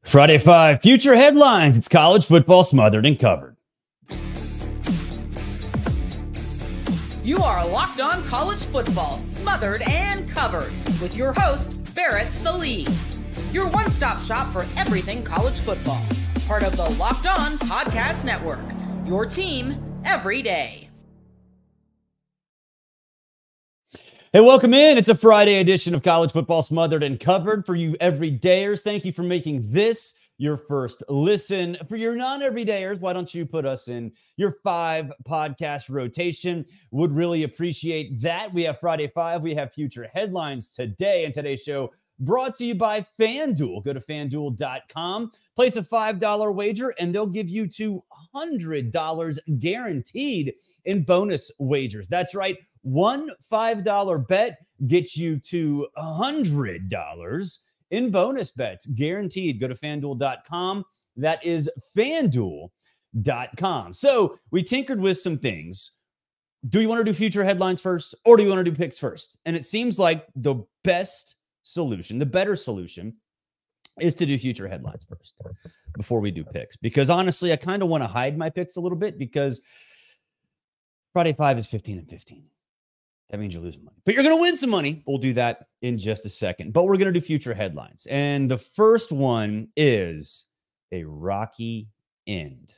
Friday 5, future headlines. It's college football smothered and covered. You are locked on college football, smothered and covered, with your host, Barrett Sallee. Your one-stop shop for everything college football. Part of the Locked On Podcast Network. Your team every day. Hey, welcome in. It's a Friday edition of College Football Smothered and Covered for you everydayers. Thank you for making this your first listen. For your non-everydayers, why don't you put us in your 5 podcast rotation? Would really appreciate that. We have Friday 5. We have future headlines today, and today's show brought to you by FanDuel. Go to FanDuel.com, place a $5 wager, and they'll give you $200 guaranteed in bonus wagers. That's right. One $5 bet gets you $200 in bonus bets, guaranteed. Go to FanDuel.com. That is FanDuel.com. So we tinkered with some things. Do you want to do future headlines first, or do you want to do picks first? And it seems like the best solution, the better solution, is to do future headlines first before we do picks. Because honestly, I kind of want to hide my picks a little bit because Friday 5 is 15-15. That means you're losing money, but you're going to win some money. We'll do that in just a second, but we're going to do future headlines. And the first one is a rocky end.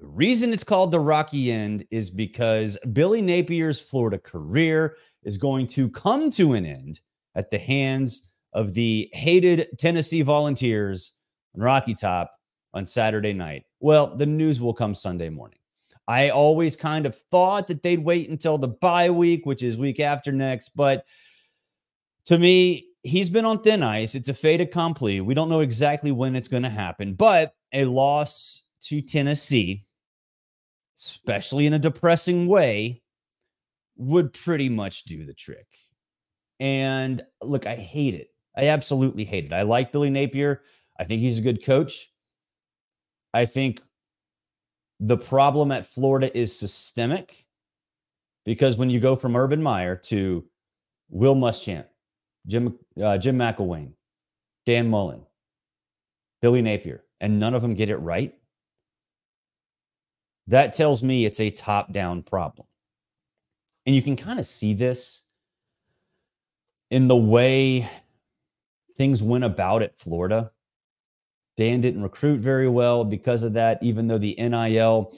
The reason it's called the rocky end is because Billy Napier's Florida career is going to come to an end at the hands of the hated Tennessee Volunteers on Rocky Top on Saturday night. Well, the news will come Sunday morning. I always kind of thought that they'd wait until the bye week, which is week after next. But to me, he's been on thin ice. It's a fait accompli. We don't know exactly when it's going to happen. But a loss to Tennessee, especially in a depressing way, would pretty much do the trick. And look, I hate it. I absolutely hate it. I like Billy Napier. I think he's a good coach. I think the problem at Florida is systemic, because when you go from Urban Meyer to Will Muschamp, Jim McElwain, Dan Mullen, Billy Napier, and none of them get it right, that tells me it's a top-down problem. And you can kind of see this in the way things went about at Florida. Dan didn't recruit very well because of that, even though the NIL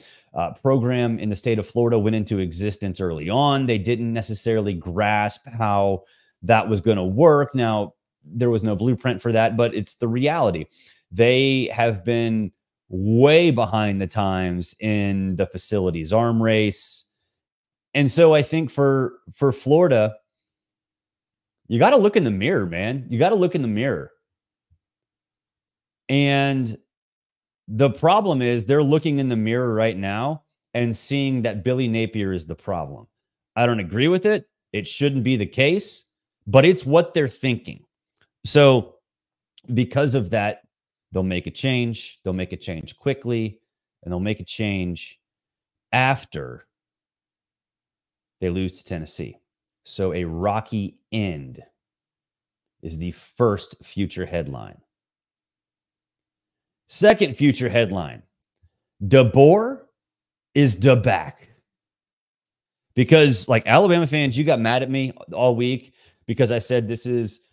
program in the state of Florida went into existence early on. They didn't necessarily grasp how that was going to work. Now, there was no blueprint for that, but it's the reality. They have been way behind the times in the facilities arm race. And so I think for Florida, you got to look in the mirror, man. You got to look in the mirror. And the problem is they're looking in the mirror right now and seeing that Billy Napier is the problem. I don't agree with it. It shouldn't be the case, but it's what they're thinking. So because of that, they'll make a change. They'll make a change quickly, and they'll make a change after they lose to Tennessee. So a rocky end is the first future headline. Second future headline, DeBoer is back. Because, like, Alabama fans, you got mad at me all week because I said this is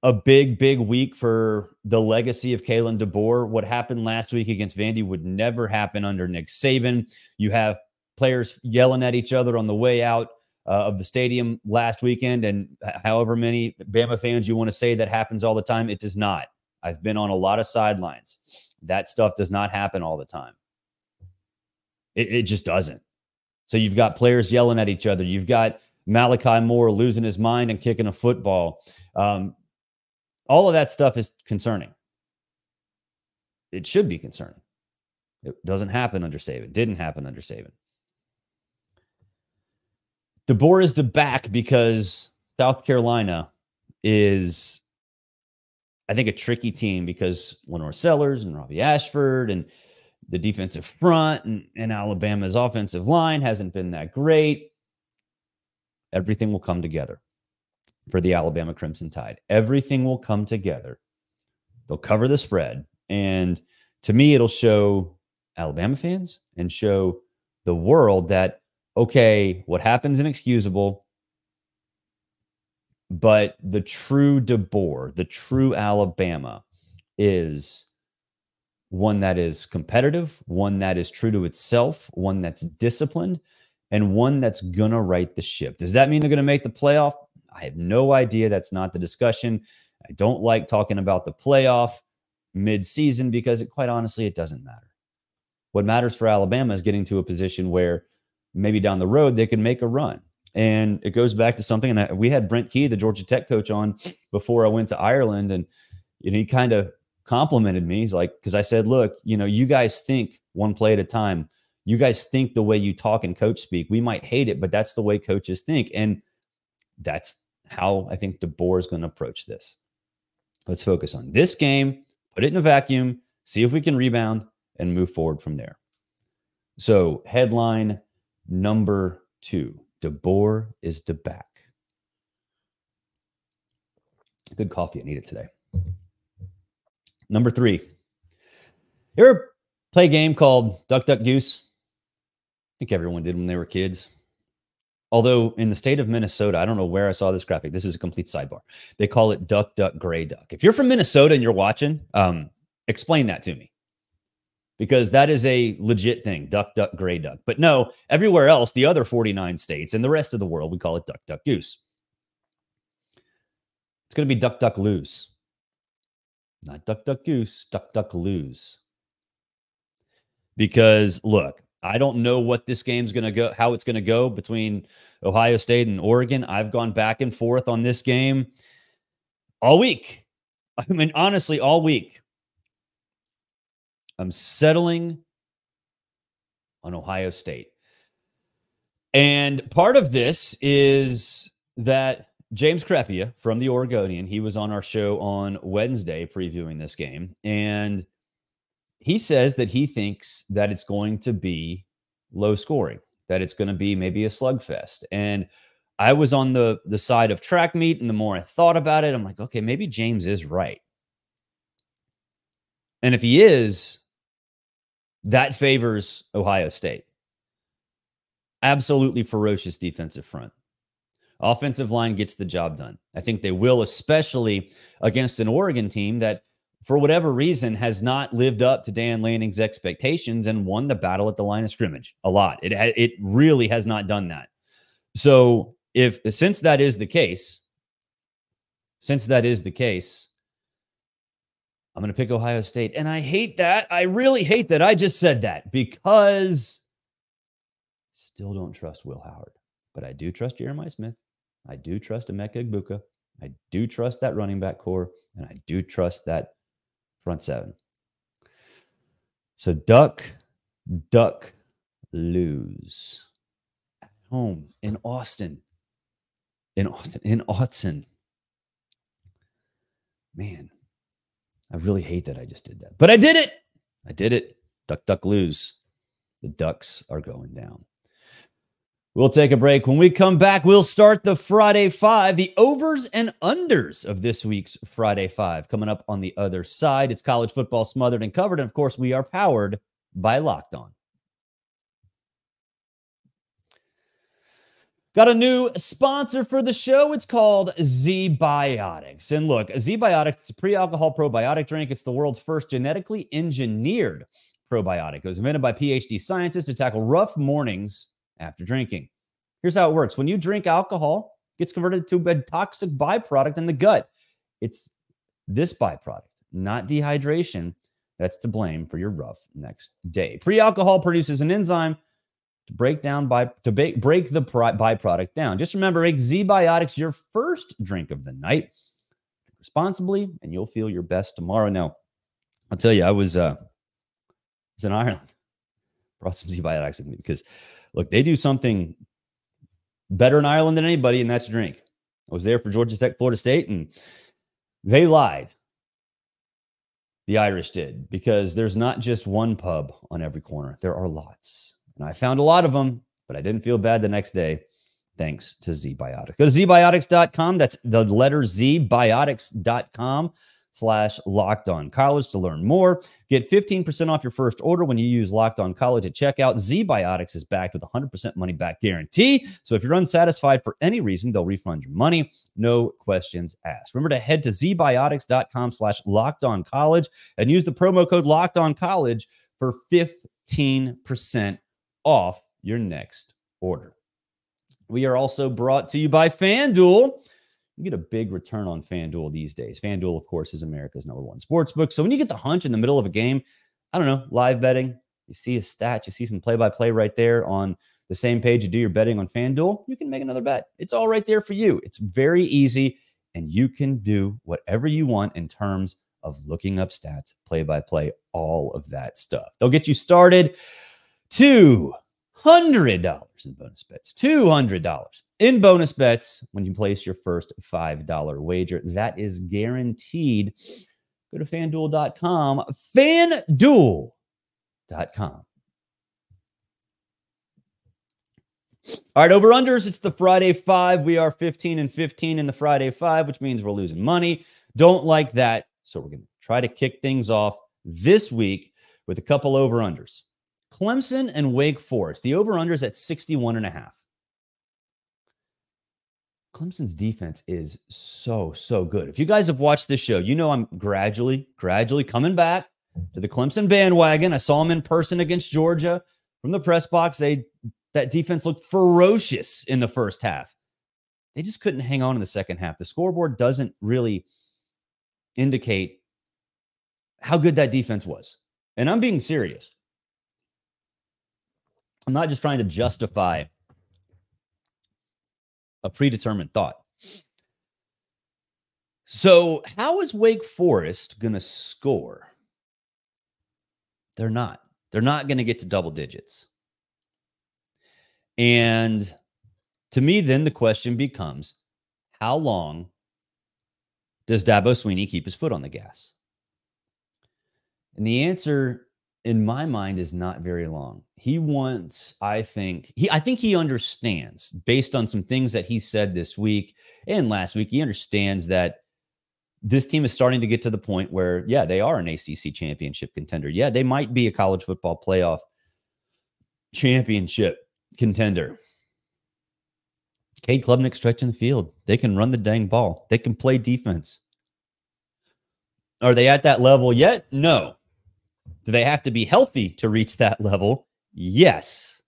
a big, big week for the legacy of Kalen DeBoer. What happened last week against Vandy would never happen under Nick Saban. You have players yelling at each other on the way out of the stadium last weekend, and however many Bama fans you want to say that happens all the time, it does not. I've been on a lot of sidelines. That stuff does not happen all the time. It just doesn't. So you've got players yelling at each other. You've got Malachi Moore losing his mind and kicking a football. All of that stuff is concerning. It should be concerning. It doesn't happen under Saban. Didn't happen under Saban. DeBoer is back because South Carolina is, I think, a tricky team because Lenore Sellers and Robbie Ashford and the defensive front and Alabama's offensive line hasn't been that great. Everything will come together for the Alabama Crimson Tide. Everything will come together They'll cover the spread. And to me, it'll show Alabama fans and show the world that, okay, what happens is inexcusable, but the true DeBoer, the true Alabama, is one that is competitive, one that is true to itself, one that's disciplined, and one that's going to right the ship. Does that mean they're going to make the playoff? I have no idea. That's not the discussion. I don't like talking about the playoff mid-season because, quite honestly, it doesn't matter. What matters for Alabama is getting to a position where maybe down the road they can make a run. And it goes back to something, and we had Brent Key, the Georgia Tech coach, on before I went to Ireland, and he kind of complimented me. He's like, because I said, look, you guys think one play at a time. You guys think the way you talk and coach speak. We might hate it, but that's the way coaches think. And that's how I think DeBoer is going to approach this. Let's focus on this game, put it in a vacuum, see if we can rebound, and move forward from there. So headline number 2, DeBoer is the back. Good coffee. I need it today. Number 3. You ever play a game called Duck, Duck, Goose? I think everyone did when they were kids. Although in the state of Minnesota, I don't know where I saw this graphic. This is a complete sidebar. They call it Duck, Duck, Gray Duck. If you're from Minnesota and you're watching, explain that to me. Because that is a legit thing, Duck, Duck, Gray Duck. But no, everywhere else, the other 49 states and the rest of the world, we call it Duck, Duck, Goose. It's going to be Duck, Duck, Lose. Not Duck, Duck, Goose, Duck, Duck, Lose. Because, look, I don't know what this game's going to go, how it's going to go between Ohio State and Oregon. I've gone back and forth on this game all week. I mean, honestly, all week. I'm settling on Ohio State. And part of this is that James Crepea from the Oregonian, he was on our show on Wednesday previewing this game. And he says that he thinks that it's going to be low scoring, that it's going to be maybe a slugfest. And I was on the side of track meet, and the more I thought about it, I'm like, okay, maybe James is right. And if he is, that favors Ohio State. Absolutely ferocious defensive front. Offensive line gets the job done. I think they will, especially against an Oregon team that, for whatever reason, has not lived up to Dan Lanning's expectations and won the battle at the line of scrimmage a lot. It really has not done that. So since that is the case, I'm going to pick Ohio State. And I hate that. I really hate that I just said that, because I still don't trust Will Howard. But I do trust Jeremiah Smith. I do trust Emeka Egbuka. I do trust that running back core. And I do trust that front seven. So Duck, Duck, Lose. At home in Austin. In Autzen. Man, I really hate that I just did that. But I did it. Duck, Duck, Lose. The Ducks are going down. We'll take a break. When we come back, we'll start the Friday Five, the overs and unders of this week's Friday Five. Coming up on the other side, it's college football smothered and covered. And of course, we are powered by Locked On. Got a new sponsor for the show. It's called Z-Biotics. And look, Z-Biotics is a pre-alcohol probiotic drink. It's the world's first genetically engineered probiotic. It was invented by PhD scientists to tackle rough mornings after drinking. Here's how it works. When you drink alcohol, it gets converted to a toxic byproduct in the gut. It's this byproduct, not dehydration, that's to blame for your rough next day. Pre-alcohol produces an enzyme to break the byproduct down. Just remember, make Z-Biotics your first drink of the night. Drink responsibly, and you'll feel your best tomorrow. Now, I'll tell you, I was in Ireland. Brought some Z-Biotics with me because, look, they do something better in Ireland than anybody, and that's drink. I was there for Georgia Tech, Florida State, and they lied. The Irish did, because there's not just one pub on every corner. There are lots. And I found a lot of them, but I didn't feel bad the next day, thanks to Z-Biotics. Go to zbiotics.com. That's the letter Z, biotics.com. FanDuel.com/LockedOnCollege to learn more. Get 15% off your first order when you use Locked On College at checkout. ZBiotics is backed with a 100% money back guarantee. So if you're unsatisfied for any reason, they'll refund your money. No questions asked. Remember to head to ZBiotics.com/LockedOnCollege and use the promo code LockedOnCollege for 15% off your next order. We are also brought to you by FanDuel. You get a big return on FanDuel these days. FanDuel, of course, is America's #1 sportsbook. So when you get the hunch in the middle of a game, I don't know, live betting, you see a stat, you see some play-by-play right there on the same page you do your betting on FanDuel, you can make another bet. It's all right there for you. It's very easy, and you can do whatever you want in terms of looking up stats, play-by-play, all of that stuff. They'll get you started. $200 in bonus bets. $200 in bonus bets when you place your first $5 wager. That is guaranteed. Go to FanDuel.com. FanDuel.com. All right, over-unders. It's the Friday 5. We are 15-15 in the Friday 5, which means we're losing money. Don't like that. So we're going to try to kick things off this week with a couple over-unders. Clemson and Wake Forest. The over-under is at 61.5. Clemson's defense is so good. If you guys have watched this show, you know I'm gradually coming back to the Clemson bandwagon. I saw them in person against Georgia. From the press box, that defense looked ferocious in the first half. They just couldn't hang on in the second half. The scoreboard doesn't really indicate how good that defense was. And I'm being serious. I'm not just trying to justify a predetermined thought. So how is Wake Forest going to score? They're not. They're not going to get to double digits. And to me, then the question becomes, how long does Dabo Swinney keep his foot on the gas? And the answer in my mind is not very long. He wants, I think he understands, based on some things that he said this week and last week, he understands that this team is starting to get to the point where, yeah, they are an ACC championship contender. Yeah, they might be a college football playoff championship contender. Cade Klubnik stretching the field. They can run the dang ball. They can play defense. Are they at that level yet? No. Do they have to be healthy to reach that level? Yes.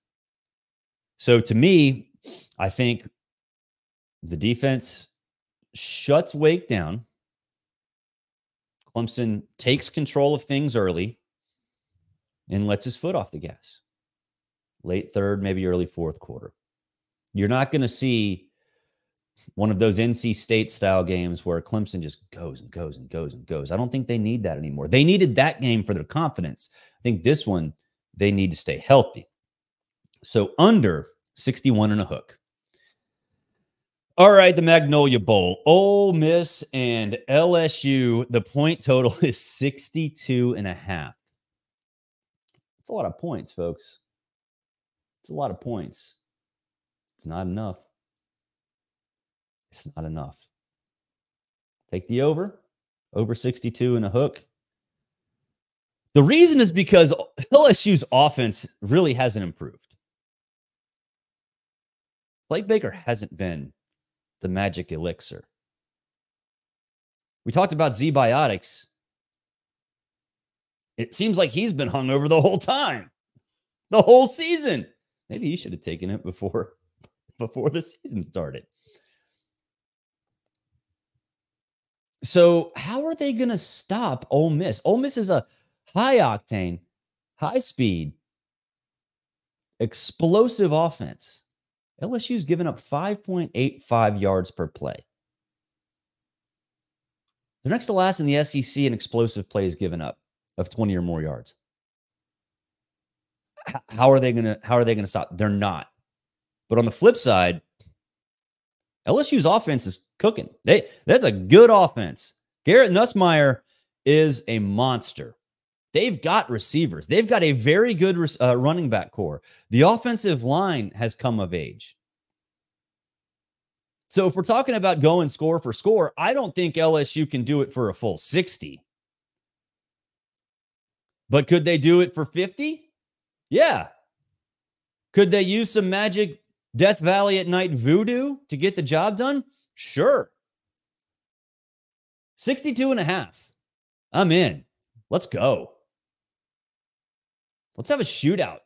So to me, I think the defense shuts Wake down. Clemson takes control of things early and lets his foot off the gas. Late third, maybe early fourth quarter. You're not going to see one of those NC State style games where Clemson just goes and goes and goes and goes. I don't think they need that anymore. They needed that game for their confidence. I think this one, they need to stay healthy. So under 61 and a hook. All right, the Magnolia Bowl. Ole Miss and LSU. The point total is 62.5. It's a lot of points, folks. It's a lot of points. It's not enough. It's not enough. Take the over 62 and a hook. The reason is because LSU's offense really hasn't improved. Blake Baker hasn't been the magic elixir. We talked about Z-Biotics. It seems like he's been hungover the whole time, the whole season. Maybe he should have taken it before the season started. So how are they going to stop Ole Miss? Ole Miss is a high-octane, high-speed, explosive offense. LSU's given up 5.85 yards per play. They're next to last in the SEC in explosive plays given up of 20 or more yards. How are they going to stop? They're not. But on the flip side, LSU's offense is cooking. That's a good offense. Garrett Nussmeier is a monster. They've got receivers. They've got a very good running back core. The offensive line has come of age. So if we're talking about going score for score, I don't think LSU can do it for a full 60. But could they do it for 50? Yeah. Could they use some magic Death Valley at night voodoo to get the job done? Sure. 62.5. I'm in. Let's go. Let's have a shootout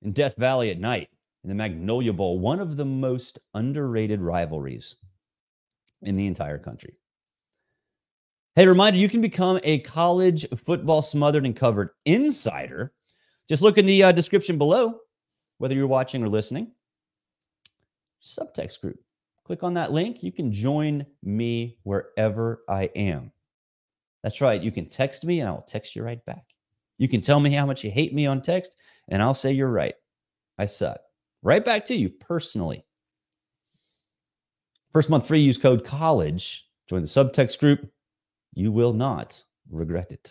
in Death Valley at night in the Magnolia Bowl, one of the most underrated rivalries in the entire country. Hey, reminder, you can become a college football smothered and covered insider. Just look in the description below, whether you're watching or listening. Subtext group. Click on that link. You can join me wherever I am. That's right. You can text me and I'll text you right back. You can tell me how much you hate me on text and I'll say you're right. I suck. Right back to you personally. First month free, use code COLLEGE. Join the subtext group. You will not regret it.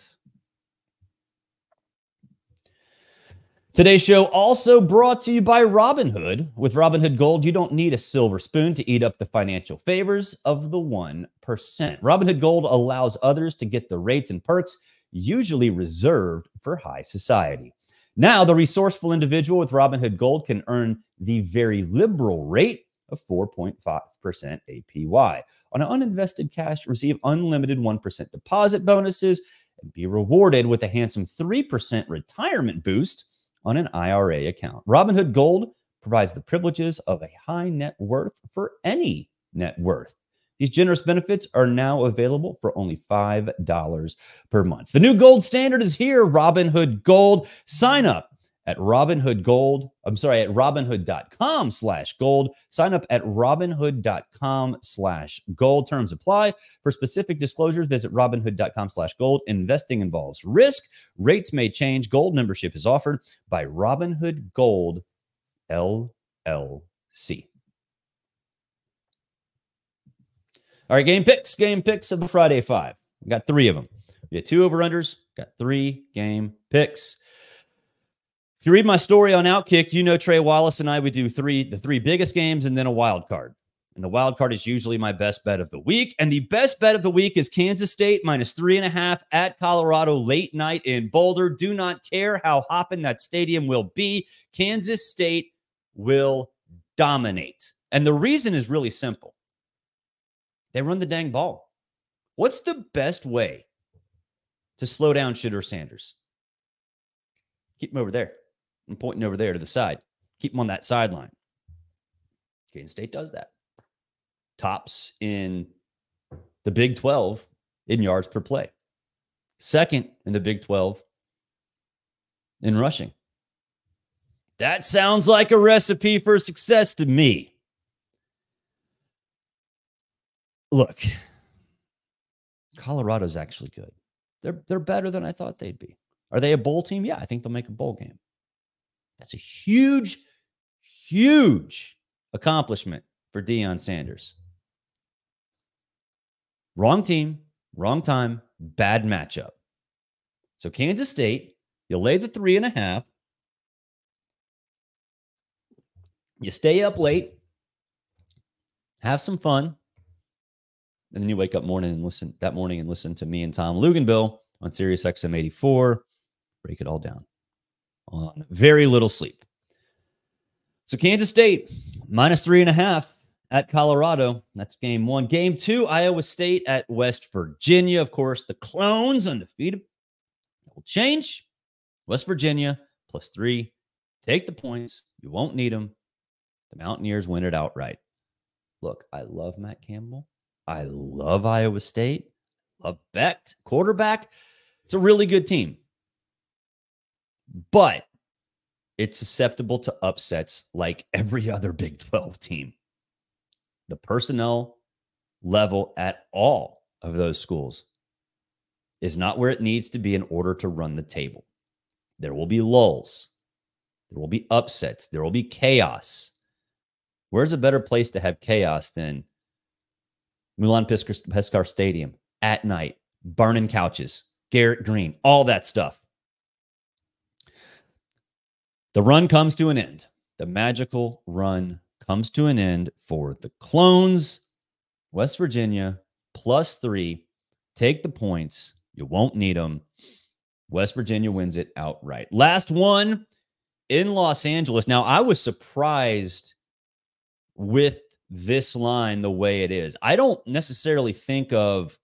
Today's show also brought to you by Robinhood. With Robinhood Gold, you don't need a silver spoon to eat up the financial favors of the 1%. Robinhood Gold allows others to get the rates and perks usually reserved for high society. Now, the resourceful individual with Robinhood Gold can earn the very liberal rate of 4.5% APY. On uninvested cash, receive unlimited 1% deposit bonuses and be rewarded with a handsome 3% retirement boost on an IRA account. Robinhood Gold provides the privileges of a high net worth for any net worth. These generous benefits are now available for only $5 per month. The new gold standard is here, Robinhood Gold. Sign up at Robinhood.com/gold. Sign up at Robinhood.com/gold. Terms apply. For specific disclosures, visit Robinhood.com/gold. Investing involves risk. Rates may change. Gold membership is offered by Robinhood Gold LLC. All right, game picks of the Friday Five. We got 3 of them. We got 2 over-unders, got 3 game picks. If you read my story on Outkick, you know Trey Wallace and I would do the 3 biggest games and then a wild card. And the wild card is usually my best bet of the week. And the best bet of the week is Kansas State -3.5 at Colorado late night in Boulder. Do not care how hopping that stadium will be. Kansas State will dominate. And the reason is really simple. They run the dang ball. What's the best way to slow down Shedeur Sanders? Keep him over there. I'm pointing over there to the side. Keep him on that sideline. Kansas State does that. Tops in the Big 12 in yards per play. Second in the Big 12 in rushing. That sounds like a recipe for success to me. Look, Colorado's actually good. They're better than I thought they'd be. Are they a bowl team? Yeah, I think they'll make a bowl game. That's a huge, huge accomplishment for Deion Sanders. Wrong team, wrong time, bad matchup. So Kansas State, you lay the 3.5. You stay up late, have some fun, and then you wake up listen to me and Tom Luganville on Sirius XM 84. Break it all down on very little sleep. So Kansas State -3.5 at Colorado. That's game 1. Game 2, Iowa State at West Virginia. Of course, the Clones undefeated. That will change. West Virginia +3. Take the points. You won't need them. The Mountaineers win it outright. Look, I love Matt Campbell. I love Iowa State. Love Becht, quarterback. It's a really good team. But it's susceptible to upsets like every other Big 12 team. The personnel level at all of those schools is not where it needs to be in order to run the table. There will be lulls. There will be upsets. There will be chaos. Where's a better place to have chaos than Milan Pescar Stadium at night, burning couches, Garrett Green, all that stuff. The run comes to an end. The magical run comes to an end for the Clones. West Virginia, +3. Take the points. You won't need them. West Virginia wins it outright. Last one in Los Angeles. Now, I was surprised with this line the way it is. I don't necessarily think of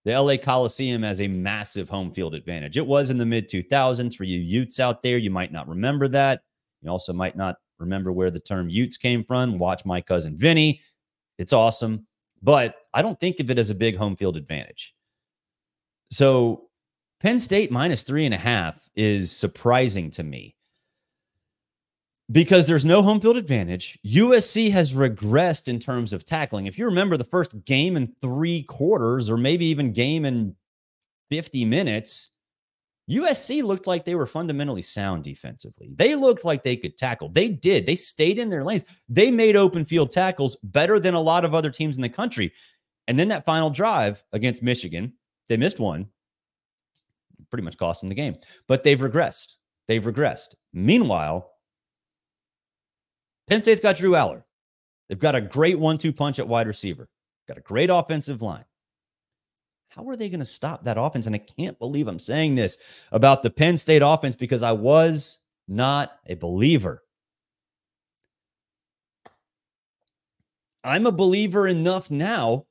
the LA Coliseum as a massive home field advantage. It was in the mid-2000s. For you Utes out there, you might not remember that. You also might not remember where the term Utes came from. Watch My Cousin Vinny. It's awesome. But I don't think of it as a big home field advantage. So Penn State -3.5 is surprising to me because there's no home field advantage. USC has regressed in terms of tackling. If you remember the first game in 3 quarters or maybe even game in 50 minutes, USC looked like they were fundamentally sound defensively. They looked like they could tackle. They did. They stayed in their lanes. They made open field tackles better than a lot of other teams in the country. And then that final drive against Michigan, they missed one. Pretty much cost them the game. But they've regressed. They've regressed. Meanwhile, Penn State's got Drew Aller. They've got a great 1-2 punch at wide receiver. Got a great offensive line. How are they going to stop that offense? And I can't believe I'm saying this about the Penn State offense because I was not a believer. I'm a believer enough now,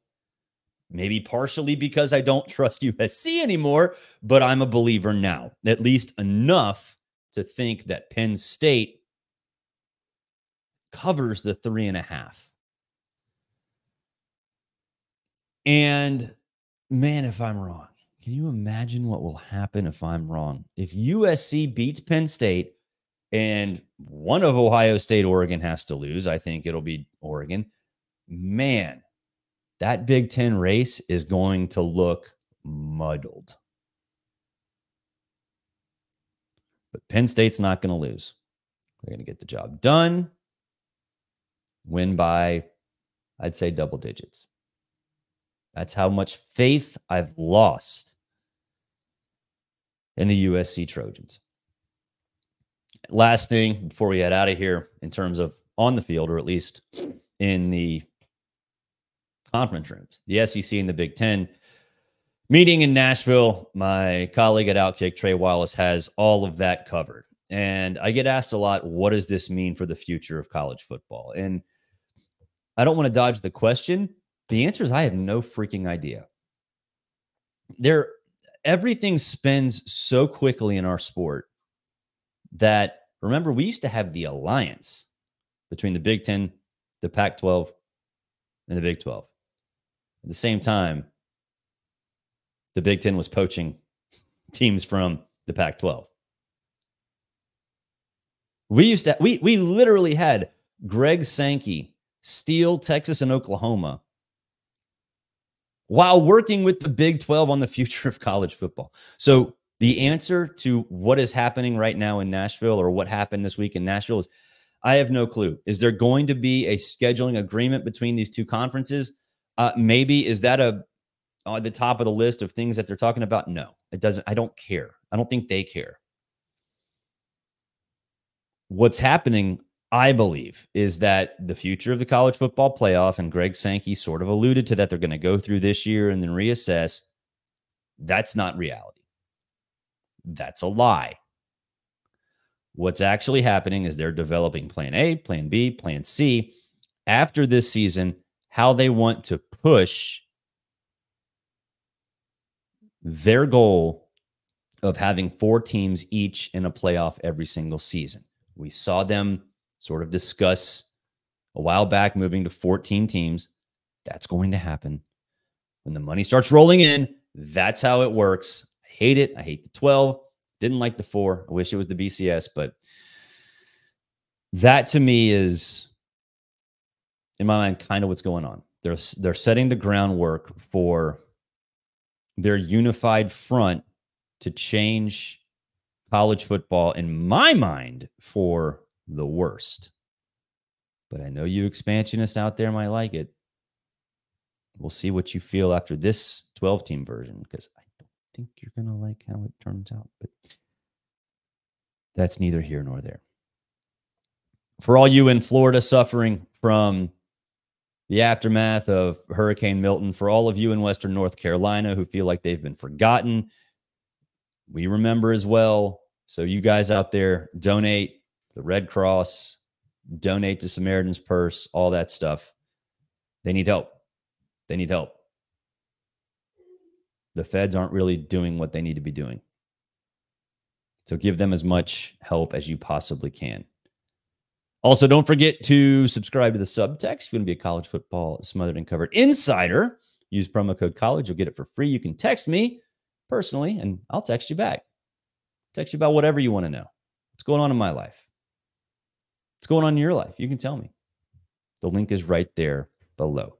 maybe partially because I don't trust USC anymore, but I'm a believer now, at least enough to think that Penn State covers the 3.5. And man, if I'm wrong, can you imagine what will happen if I'm wrong? If USC beats Penn State and one of Ohio State, Oregon has to lose, I think it'll be Oregon. Man, that Big Ten race is going to look muddled. But Penn State's not going to lose. They're going to get the job done. Win by, I'd say, double digits. That's how much faith I've lost in the USC Trojans. Last thing before we head out of here in terms of on the field, or at least in the conference rooms, the SEC and the Big Ten meeting in Nashville. My colleague at Outkick, Trey Wallace, has all of that covered. And I get asked a lot, what does this mean for the future of college football? And I don't want to dodge the question. The answer is I have no freaking idea. Everything spins so quickly in our sport that, remember, we used to have the alliance between the Big Ten, the Pac-12, and the Big 12. At the same time, the Big Ten was poaching teams from the Pac-12. We literally had Greg Sankey steal Texas and Oklahoma while working with the Big 12 on the future of college football. So the answer to what is happening right now in Nashville, or what happened this week in Nashville, is I have no clue. Is there going to be a scheduling agreement between these two conferences? Maybe. Is that at the top of the list of things that they're talking about? No, it doesn't. I don't care. I don't think they care. What's happening, I believe, is that the future of the college football playoff, and Greg Sankey sort of alluded to that, they're going to go through this year and then reassess. That's not reality. That's a lie. What's actually happening is they're developing plan A, plan B, plan C after this season, how they want to push their goal of having 4 teams each in a playoff every single season. We saw them sort of discuss a while back moving to 14 teams. That's going to happen. When the money starts rolling in, that's how it works. I hate it. I hate the 12. Didn't like the 4. I wish it was the BCS, but that to me is, in my mind, kind of what's going on. They're setting the groundwork for their unified front to change college football, in my mind, for the worst. But I know you expansionists out there might like it. We'll see what you feel after this 12-team version, because I don't think you're going to like how it turns out. But that's neither here nor there. For all you in Florida suffering from the aftermath of Hurricane Milton. For all of you in Western North Carolina who feel like they've been forgotten, we remember as well. So you guys out there, donate the Red Cross, donate to Samaritan's Purse, all that stuff. They need help. They need help. The feds aren't really doing what they need to be doing. So give them as much help as you possibly can. Also, don't forget to subscribe to the subtext. If you want to be a college football smothered and covered insider, use promo code college. You'll get it for free. You can text me personally, and I'll text you back. Text you about whatever you want to know. What's going on in my life? What's going on in your life? You can tell me. The link is right there below.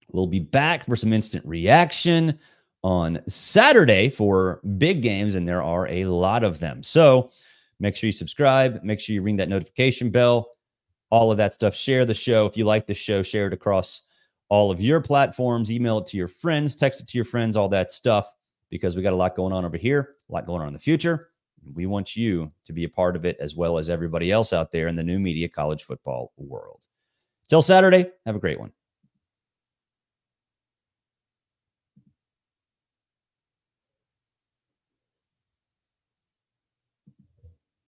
We'll be back for some instant reaction on Saturday for big games, and there are a lot of them. So make sure you subscribe. Make sure you ring that notification bell. All of that stuff. Share the show. If you like the show, share it across all of your platforms. Email it to your friends. Text it to your friends. All that stuff, because we got a lot going on over here, a lot going on in the future. We want you to be a part of it, as well as everybody else out there in the new media college football world. Till Saturday, have a great one.